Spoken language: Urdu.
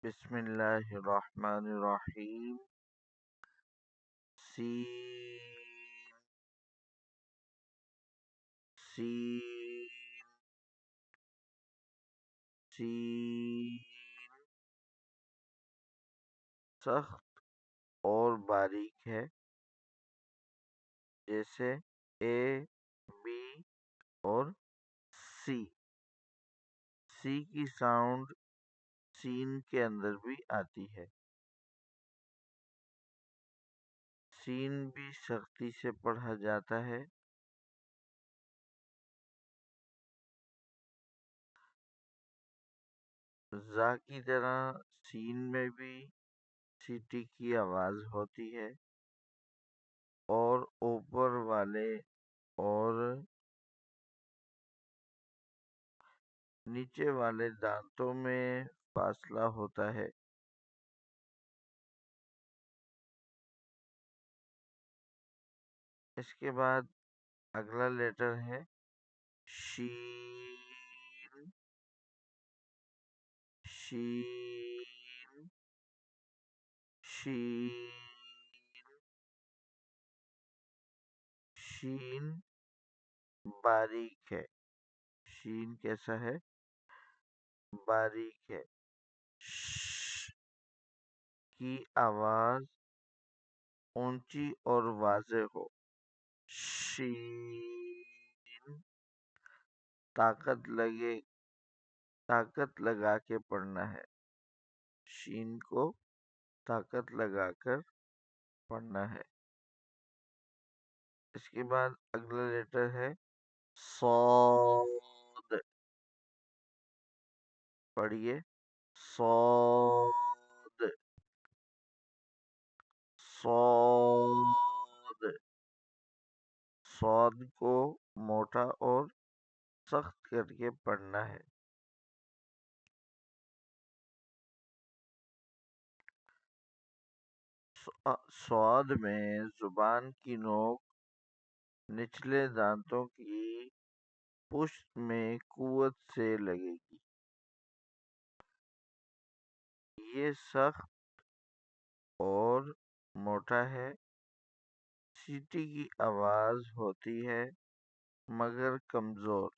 بسم اللہ الرحمن الرحیم. سین سین سین سخت اور باریک ہے، جیسے اے، بی اور سی. سی کی ساؤنڈ سین کے اندر بھی آتی ہے. سین بھی سختی سے پڑھا جاتا ہے. زا کی طرح سین میں بھی سیٹی کی آواز ہوتی ہے اور اوپر والے اور نیچے والے دانتوں میں فاصلہ ہوتا ہے. اس کے بعد اگلا لیٹر ہے شین. شین شین شین باریک ہے. شین کیسا ہے؟ باریک ہے. ش کی آواز اونچی اور واضح ہو. شین طاقت لگا کے پڑھنا ہے. شین کو طاقت لگا کر پڑھنا ہے. اس کے بعد اگلا لیٹر ہے صاد. پڑھیے صاد صاد. صاد کو موٹا اور سخت کر کے پڑھنا ہے. صاد میں زبان کی نوک نچلے دانتوں کی پشت میں قوت سے لگے گی. یہ سخت اور موٹا ہے. سیٹی کی آواز ہوتی ہے مگر کمزور.